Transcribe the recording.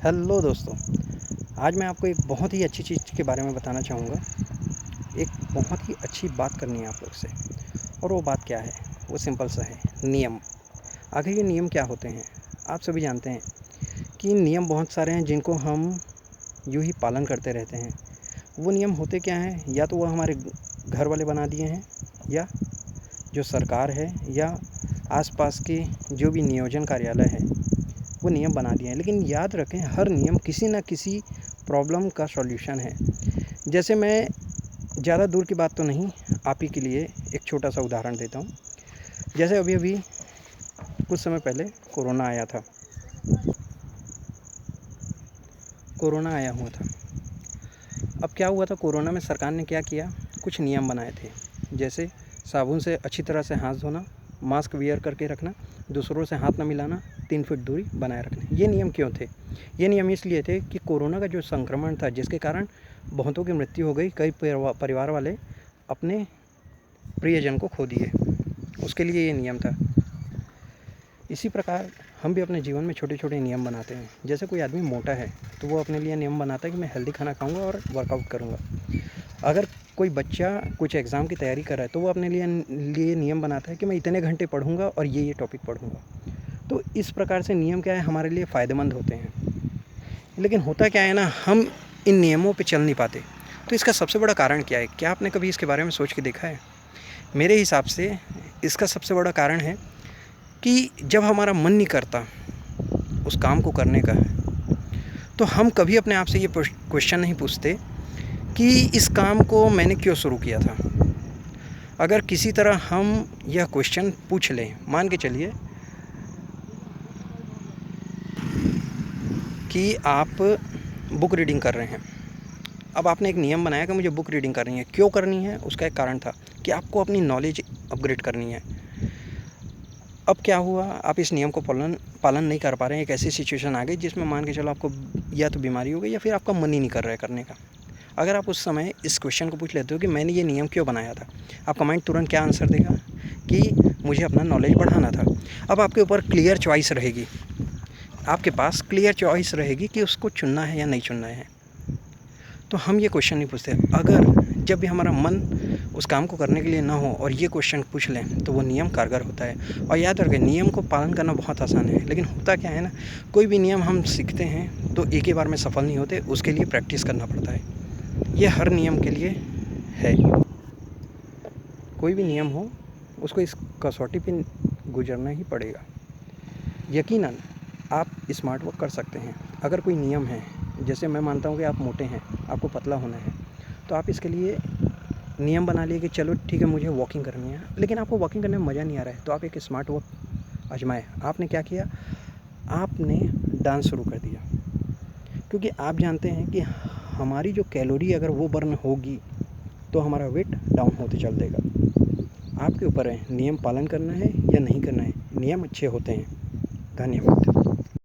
Hello दोस्तों, आज मैं आपको एक बहुत ही अच्छी चीज़ के बारे में बताना चाहूँगा। एक बहुत ही अच्छी बात करनी है आप लोग से और वो बात क्या है? वो सिंपल सा है, नियम। आखिर ये नियम क्या होते हैं? आप सभी जानते हैं कि नियम बहुत सारे हैं जिनको हम यूँ ही पालन करते रहते हैं। वो नियम होते क्या हैं? या तो वो हमारे घर वाले बना दिए हैं या जो सरकार है या आस-पास के जो भी नियोजन कार्यालय है वो नियम बना दिए हैं। लेकिन याद रखें, हर नियम किसी न किसी प्रॉब्लम का सॉल्यूशन है। जैसे मैं ज़्यादा दूर की बात तो नहीं, आप ही के लिए एक छोटा-सा उदाहरण देता हूँ। जैसे अभी-अभी कुछ समय पहले कोरोना आया था। कोरोना आया हुआ था। अब क्या हुआ था, कोरोना में सरकार ने क्या किया, कुछ नियम बनाए थे। जैसे साबुन से अच्छी तरह से हाथ धोना, मास्क वियर करके रखना, दूसरों से हाथ न मिलाना, 3 फीट दूरी बनाए रखना। ये नियम क्यों थे? ये नियम इसलिए थे कि कोरोना का जो संक्रमण था, जिसके कारण बहुतों की मृत्यु हो गई, कई परिवार वाले अपने प्रियजन को खो दिए, उसके लिए ये नियम था। इसी प्रकार हम भी अपने जीवन में छोटे-छोटे नियम बनाते हैं। जैसे कोई आदमी मोटा है, तो वो अपने लिए नियम बनाता है कि मैं हेल्दी खाना खाऊँगा और वर्कआउट करूँगा। अगर कोई बच्चा कुछ एग्ज़ाम की तैयारी कर रहा है, तो वो अपने लिए नियम बनाता है कि मैं इतने घंटे पढ़ूँगा और ये टॉपिक पढ़ूँगा। तो इस प्रकार से नियम क्या है, हमारे लिए फ़ायदेमंद होते हैं। लेकिन होता क्या है ना, हम इन नियमों पे चल नहीं पाते। तो इसका सबसे बड़ा कारण क्या है? क्या आपने कभी इसके बारे में सोच के देखा है? मेरे हिसाब से इसका सबसे बड़ा कारण है कि जब हमारा मन नहीं करता उस काम को करने का, तो हम कभी अपने आप से ये क्वेश्चन नहीं पूछते कि इस काम को मैंने क्यों शुरू किया था। अगर किसी तरह हम यह क्वेश्चन पूछ लें, मान के चलिए कि आप बुक रीडिंग कर रहे हैं। अब आपने एक नियम बनाया कि मुझे बुक रीडिंग करनी है। क्यों करनी है? उसका एक कारण था कि आपको अपनी नॉलेज अपग्रेड करनी है। अब क्या हुआ, आप इस नियम को पालन नहीं कर पा रहे हैं। एक ऐसी सिचुएशन आ गई जिसमें मान के चलो आपको या तो बीमारी हो गई या फिर आपका मन ही नहीं कर रहा है करने का। अगर आप उस समय इस क्वेश्चन को पूछ लेते हो कि मैंने ये नियम क्यों बनाया था, आपका माइंड तुरंत क्या आंसर देगा कि मुझे अपना नॉलेज बढ़ाना था। अब आपके ऊपर क्लियर चॉइस रहेगी, आपके पास क्लियर चॉइस रहेगी कि उसको चुनना है या नहीं चुनना है। तो हम ये क्वेश्चन नहीं पूछते। अगर जब भी हमारा मन उस काम को करने के लिए ना हो और ये क्वेश्चन पूछ लें, तो वो नियम कारगर होता है। और याद रखें, नियम को पालन करना बहुत आसान है, लेकिन होता क्या है ना, कोई भी नियम हम सीखते हैं तो एक ही बार में सफल नहीं होते, उसके लिए प्रैक्टिस करना पड़ता है। ये हर नियम के लिए है। कोई भी नियम हो, उसको इस कसौटी पे गुजरना ही पड़ेगा। यकीनन आप स्मार्ट वर्क कर सकते हैं। अगर कोई नियम है, जैसे मैं मानता हूँ कि आप मोटे हैं, आपको पतला होना है, तो आप इसके लिए नियम बना लिए कि चलो ठीक है, मुझे वॉकिंग करनी है, लेकिन आपको वॉकिंग करने में मज़ा नहीं आ रहा है, तो आप एक स्मार्ट वर्क आजमाएँ। आपने क्या किया? आपने डांस शुरू कर दिया, क्योंकि आप जानते हैं कि हमारी जो कैलोरी अगर वो बर्न होगी, तो हमारा वेट डाउन होते चल देगा। आपके ऊपर है नियम पालन करना है या नहीं करना है। नियम अच्छे होते हैं। धन्यवाद।